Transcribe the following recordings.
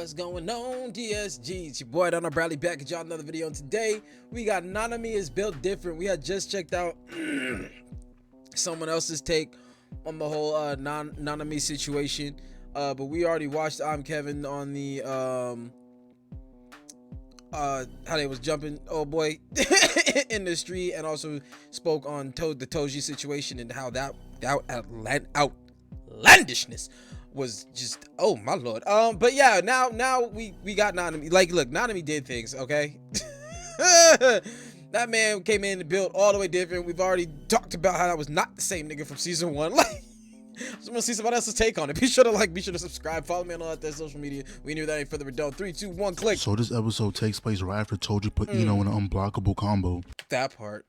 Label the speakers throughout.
Speaker 1: What's going on, DSG? It's your boy DarrnellBradley back at y'all another video, and today we got Nanami is built different. We had just checked out someone else's take on the whole Nanami situation, but we already watched I'm Kevin on the how they was jumping oh boy in the street, and also spoke on the Toji situation and how that outlandishness was just, oh my lord. But yeah, now we got Nanami. Like, look, Nanami did things, okay? That man came in and built all the way different. We've already talked about how that was not the same nigga from season 1. Like, I just want to see somebody else's take on it. Be sure to like, be sure to subscribe, follow me on all that social media. We knew that ain't further ado. 3, 2, 1, click.
Speaker 2: So this episode takes place right after Toji put Ino in an unblockable combo.
Speaker 1: That part.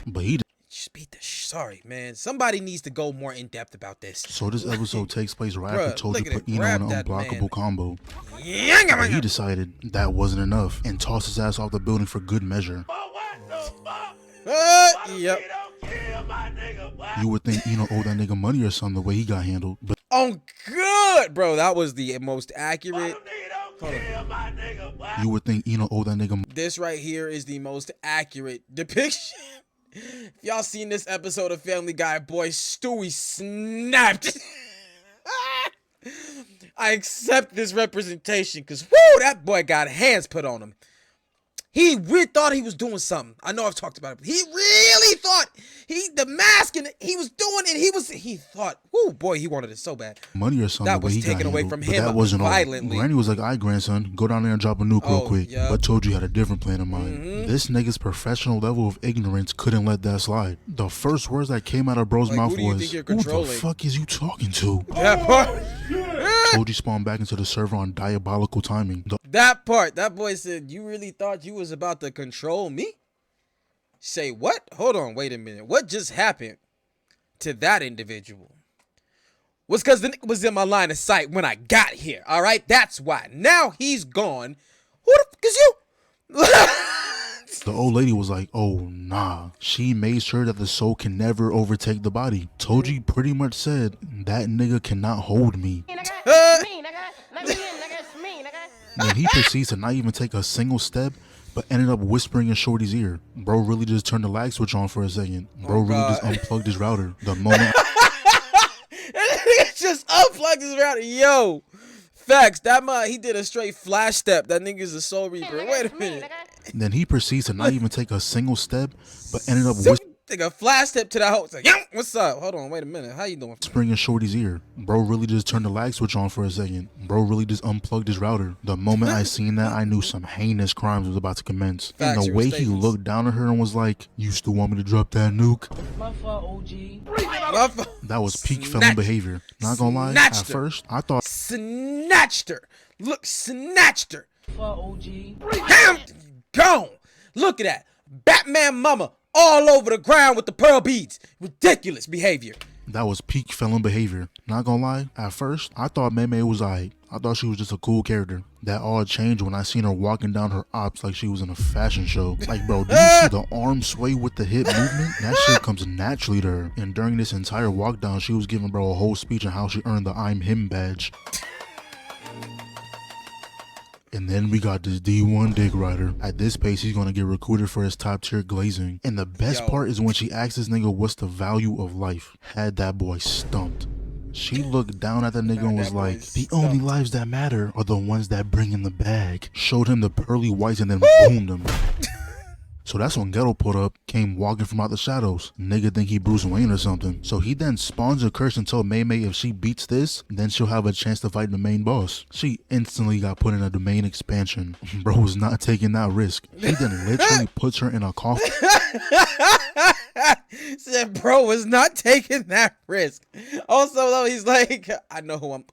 Speaker 2: But he
Speaker 1: just beat the sorry, man. Somebody needs to go more in depth about this.
Speaker 2: So this episode takes place right after Toji put Ino in an unblockable combo. But he decided that wasn't enough and tossed his ass off the building for good measure.
Speaker 1: Yep.
Speaker 2: You would think Ino owed that nigga money or something the way he got handled. But
Speaker 1: oh good, bro. That was the most accurate.
Speaker 2: You would think Ino owed that nigga.
Speaker 1: This right here is the most accurate depiction. If y'all seen this episode of Family Guy, boy, Stewie snapped. I accept this representation because, whoo, that boy got hands put on him. He really thought he was doing something. I know I've talked about it, but he really thought the mask and he was doing it. He thought, oh boy, he wanted it so bad.
Speaker 2: Money or something.
Speaker 1: That was taken away from him
Speaker 2: that wasn't
Speaker 1: violently.
Speaker 2: Granny was like, "All right, grandson, go down there and drop a nuke real quick."
Speaker 1: Yeah.
Speaker 2: But Toji had a different plan in mind. This nigga's professional level of ignorance couldn't let that slide. The first words that came out of bro's mouth was, "Who the fuck is you talking to?"
Speaker 1: That part.
Speaker 2: Toji spawned back into the server on diabolical timing.
Speaker 1: That part. That boy said, "You really thought you was about to control me?" Say what? Hold on, wait a minute. What just happened to that individual? Was because the nigga was in my line of sight when I got here. All right, that's why. Now he's gone. Who the fuck is you?
Speaker 2: The old lady was like, "Oh nah." She made sure that the soul can never overtake the body. Toji pretty much said, "That nigga cannot hold me." Then he proceeds to not even take a single step, but ended up whispering in Shorty's ear. Bro really just turned the lag switch on for a second. Bro really just unplugged his router. The moment
Speaker 1: just unplugged his router. Yo, facts. That he did a straight flash step. That nigga's a soul reaper. Wait a minute.
Speaker 2: Then he proceeds to not even take a single step, but ended up whispering
Speaker 1: a flash step to that hoe. It's like, yo, what's up? Hold on, wait a minute. How you doing?
Speaker 2: Whispering in Shorty's ear. Bro really just turned the lag switch on for a second. Bro really just unplugged his router. The moment I seen that, I knew some heinous crimes was about to commence.
Speaker 1: Facts,
Speaker 2: and the way he looked down at her and was like, "You still want me to drop that nuke?"
Speaker 3: My fault, OG.
Speaker 2: That was peak felon behavior. Not gonna lie, at first, I thought
Speaker 1: snatched her. Look, snatched her.
Speaker 3: OG.
Speaker 1: Damn, gone. Look at that. Batman mama all over the ground with the pearl beads. Ridiculous behavior.
Speaker 2: That was peak felon behavior. Not gonna lie, at first, I thought Mei Mei was alright. I thought she was just a cool character. That all changed when I seen her walking down her ops like she was in a fashion show. Like, bro, do you see the arm sway with the hip movement? That shit comes naturally to her. And during this entire walk down, she was giving bro a whole speech on how she earned the I'm Him badge. And then we got this D1 dick rider. At this pace, he's gonna get recruited for his top tier glazing. And the best part is when she asked this nigga what's the value of life. Had that boy stumped. She looked down at the nigga and was like, "The only lives that matter are the ones that bring in the bag." Showed him the pearly whites and then boomed him. So that's when Ghetto put up, came walking from out the shadows. Nigga think he Bruce Wayne or something. So he then spawns a curse and told Mei Mei if she beats this, then she'll have a chance to fight the main boss. She instantly got put in a domain expansion. Bro was not taking that risk. He then literally puts her in a coffin.
Speaker 1: Said bro was not taking that risk. Also though, he's like, I know who I'm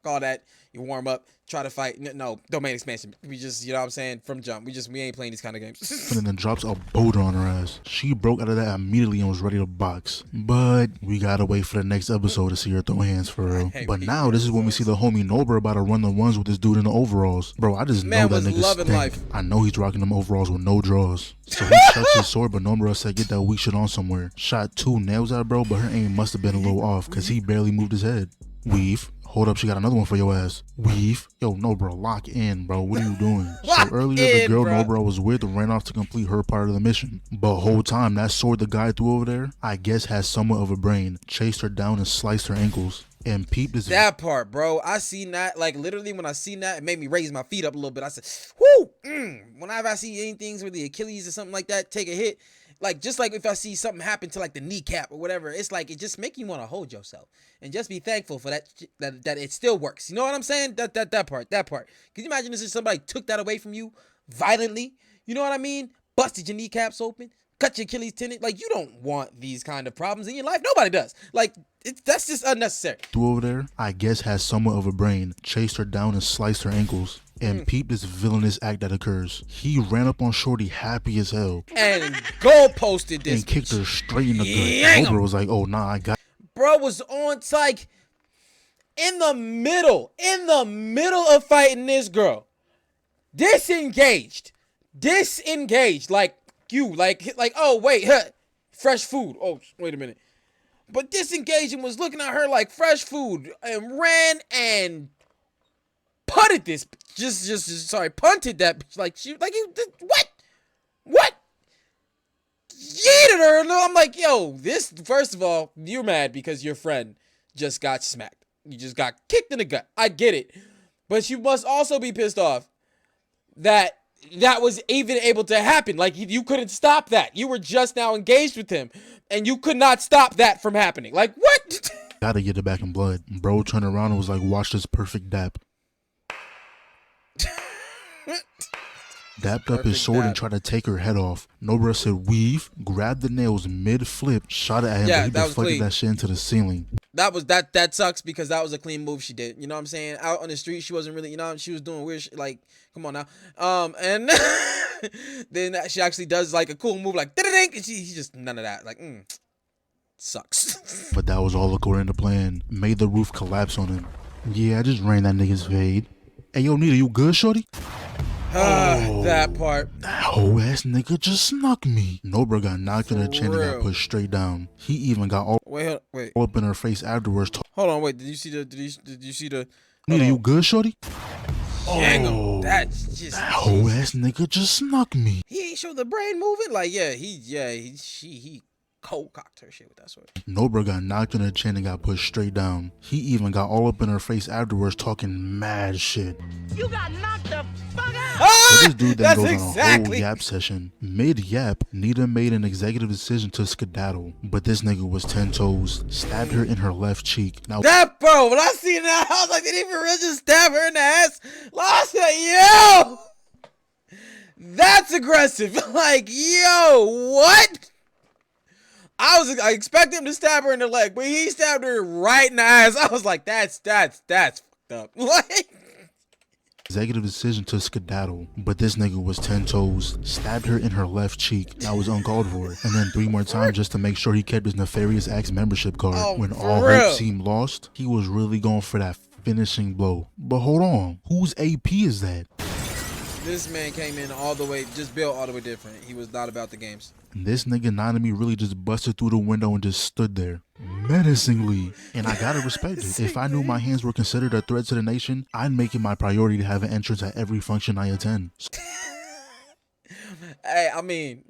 Speaker 1: call that. You warm up, try to fight. No, domain expansion. We just, you know what I'm saying, from jump. We ain't playing these kind of games.
Speaker 2: And then drops a boulder on her ass. She broke out of that immediately and was ready to box. But we gotta wait for the next episode to see her throw hands for real. But now this is when we see the homie Nobara about to run the ones with this dude in the overalls. Bro, I just know that nigga stink. I know he's rocking them overalls with no draws. So he chucks his sword, but Nobara said get that weak shit on somewhere. Shot 2 nails at bro, but her aim must have been a little off because he barely moved his head. Weave. Hold up, she got another one for your ass. Weave. Yo, no, bro, lock in, bro. What are you doing? So
Speaker 1: Lock
Speaker 2: earlier, the
Speaker 1: in,
Speaker 2: girl
Speaker 1: bro.
Speaker 2: Nobara was with ran off to complete her part of the mission. But whole time, that sword the guy threw over there, I guess has somewhat of a brain. Chased her down and sliced her ankles. And peeped his...
Speaker 1: That part, bro. I seen that. Like, literally, when I seen that, it made me raise my feet up a little bit. I said, whoo! Whenever I see anything with the Achilles or something like that, take a hit. Like, just like if I see something happen to, like, the kneecap or whatever, it's like, it just make you want to hold yourself. And just be thankful for that it still works. You know what I'm saying? That part. Can you imagine if somebody took that away from you violently? You know what I mean? Busted your kneecaps open. Cut your Achilles tendon. Like, you don't want these kind of problems in your life. Nobody does. Like, that's just unnecessary.
Speaker 2: Threw over there, I guess has somewhat of a brain. Chased her down and sliced her ankles. And peeped this villainous act that occurs. He ran up on Shorty happy as hell.
Speaker 1: And goal-posted this.
Speaker 2: And kicked her straight in the
Speaker 1: Yang
Speaker 2: gut. Nobara was like, oh, nah, I got...
Speaker 1: Bro was on, like, in the middle of fighting this girl. Disengaged. Like, oh, wait, fresh food. Oh, wait a minute. But disengaged and was looking at her like fresh food and ran and punted this, punted that bitch. Like, what? Yeeted her. And I'm like, yo, this, first of all, you're mad because your friend just got smacked. You just got kicked in the gut. I get it. But you must also be pissed off that was even able to happen. Like, you couldn't stop that. You were just now engaged with him, and you could not stop that from happening. Like, what?
Speaker 2: Gotta get it back in blood. Bro turned around and was like, watch this perfect dap. Dapped up his sword and tried to take her head off. Nobara said weave, grabbed the nails mid-flip, shot it at him, but he deflected that shit into the ceiling.
Speaker 1: That sucks because that was a clean move she did. You know what I'm saying? Out on the street, she wasn't really, she was doing weird shit, like, come on now. And then she actually does like a cool move, like, and he just, none of that. Like, sucks.
Speaker 2: But that was all according to plan. Made the roof collapse on him. Yeah, I just ran that nigga's fade. Hey, yo, Nita, you good, shorty?
Speaker 1: That part.
Speaker 2: That whole ass nigga just snuck me. Nobara got knocked in the chin and got pushed straight down. He even got all up in her face afterwards.
Speaker 1: Hold on, wait. Did you see the?
Speaker 2: Nita, you good, shorty?
Speaker 1: That's just
Speaker 2: that whole ass nigga just snuck me.
Speaker 1: He ain't show the brain moving. Like, he cold cocked her shit with that sword.
Speaker 2: Nobara got knocked in her chin and got pushed straight down. He even got all up in her face afterwards talking mad shit.
Speaker 3: You got knocked the fuck out!
Speaker 2: So this dude then goes on a whole yap session. Mid-yap, Nita made an executive decision to skedaddle. But this nigga was 10 toes. Stabbed her in her left cheek. Now
Speaker 1: that, bro, when I seen that, I was like, did he for real just stab her in the ass? I said, yo! That's aggressive. Like, yo, what? I expect him to stab her in the leg, but he stabbed her right in the ass. I was like, that's fucked up. Like,
Speaker 2: executive decision to skedaddle, but this nigga was 10 toes, stabbed her in her left cheek. That was uncalled for. And then 3 more times just to make sure he kept his nefarious acts membership card. When all hope seemed lost, he was really going for that finishing blow. But hold on, whose AP is that?
Speaker 1: This man came in all the way, just built all the way different. He was not about the games.
Speaker 2: This nigga Nanami really just busted through the window and just stood there menacingly. And I gotta respect it. If I knew my hands were considered a threat to the nation, I'd make it my priority to have an entrance at every function I attend.
Speaker 1: Hey, I mean,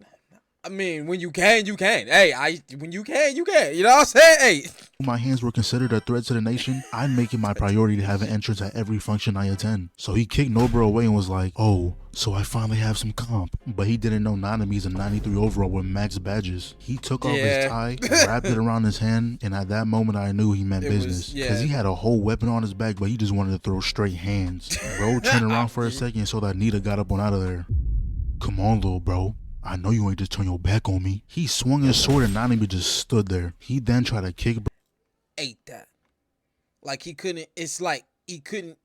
Speaker 1: when you can, you can. Hey, when you can, you can. You know what I'm saying? Hey.
Speaker 2: My hands were considered a threat to the nation, I'd make it my priority to have an entrance at every function I attend. So he kicked Nobara away and was like, oh, so I finally have some comp. But he didn't know Nanami's a 93 overall with max badges. He took off his tie, wrapped it around his hand, and at that moment I knew he meant business. Because he had a whole weapon on his back, but he just wanted to throw straight hands. Bro turned around for a second so that Nita got up on out of there. Come on, little bro. I know you ain't just turn your back on me. He swung his sword and Nanami just stood there. He then tried to kick.
Speaker 1: Ate that. Like he couldn't. It's like he couldn't.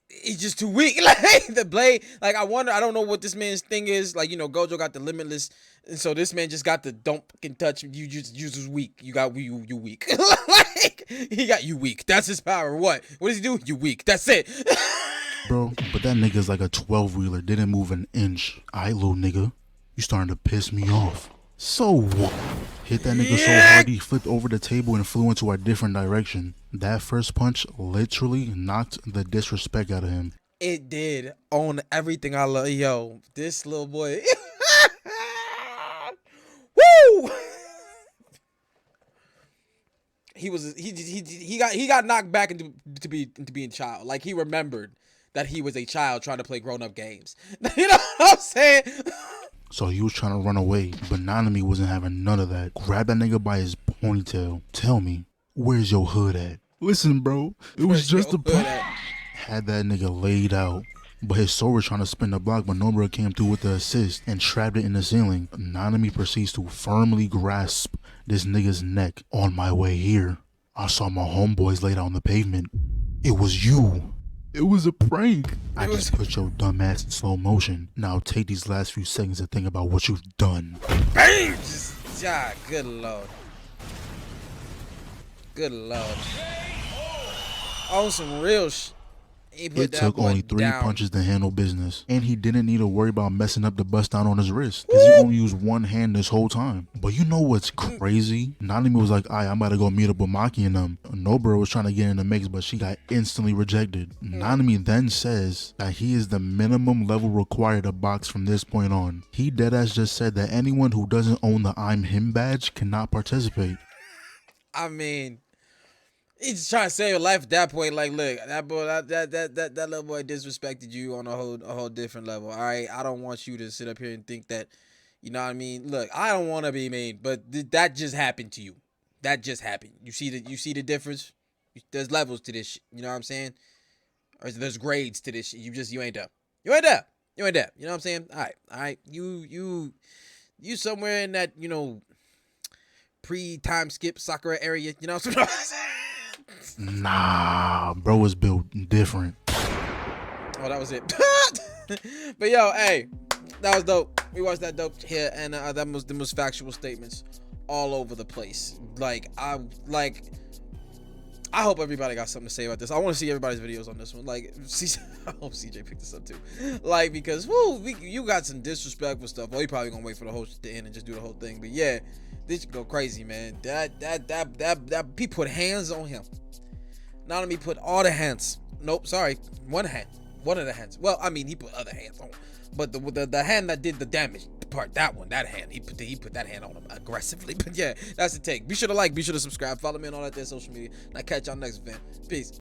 Speaker 1: He's just too weak. Like the blade. Like I don't know what this man's thing is. Like, you know, Gojo got the limitless, and so this man just got the don't fucking touch. You was weak. You weak. Like he got you weak. That's his power. What does he do? You weak. That's it.
Speaker 2: Bro, but that nigga's like a 12-wheeler, didn't move an inch. Alright, little nigga, you starting to piss me off. So what? Hit that nigga so hard he flipped over the table and flew into a different direction. That first punch literally knocked the disrespect out of him.
Speaker 1: It did on everything I love. Yo, this little boy. Woo! He got knocked back into being child. Like, he remembered that he was a child trying to play grown-up games. You know what I'm saying?
Speaker 2: So he was trying to run away, but Nanami wasn't having none of that. Grabbed that nigga by his ponytail. Tell me, where's your hood at? Listen, bro, it was just a punch. Had that nigga laid out. But his sword was trying to spin the block, but Nobara came through with the assist and trapped it in the ceiling. Nanami proceeds to firmly grasp this nigga's neck. On my way here, I saw my homeboys laid out on the pavement. It was you. It was a prank. I just put your dumb ass in slow motion. Now take these last few seconds to think about what you've done.
Speaker 1: Bang! Yeah, good lord. Good lord. On some real shit.
Speaker 2: It took only 3 punches to handle business, and he didn't need to worry about messing up the bust down on his wrist, because he only used one hand this whole time. But you know what's crazy? Nanami was like, I'm about to go meet up with Maki and them. Nobara was trying to get in the mix, but she got instantly rejected. Nanami then says that he is the minimum level required to box from this point on. He deadass just said that anyone who doesn't own the I'm Him badge cannot participate.
Speaker 1: I mean, he's just trying to save your life at that point. Like, look, that boy, that little boy disrespected you on a whole different level. All right, I don't want you to sit up here and think that, you know what I mean. Look, I don't want to be mean, but that just happened to you. That just happened. You see the difference. There's levels to this shit. You know what I'm saying? Or there's grades to this shit. You ain't there. You ain't there. You ain't there. You know what I'm saying? All right. You somewhere in that, you know, pre-time skip soccer area. You know what I'm saying?
Speaker 2: Nah, bro was built different.
Speaker 1: Oh, that was it. But yo, hey, that was dope. We watched that dope here, and that was the most factual statements all over the place. I hope everybody got something to say about this. I want to see everybody's videos on this one. Like, I hope CJ picked this up too. Like, because you got some disrespectful stuff. Well, you probably gonna wait for the host to end and just do the whole thing. But yeah, this should go crazy, man. That he put hands on him. Not only put all the hands. Nope, sorry, one hand. One of the hands. Well, I mean, he put other hands on, but the hand that did the damage part, that hand, he put that hand on him aggressively. But yeah, that's the take. Be sure to like, be sure to subscribe, follow me on all that there social media, and I'll catch y'all next event. Peace.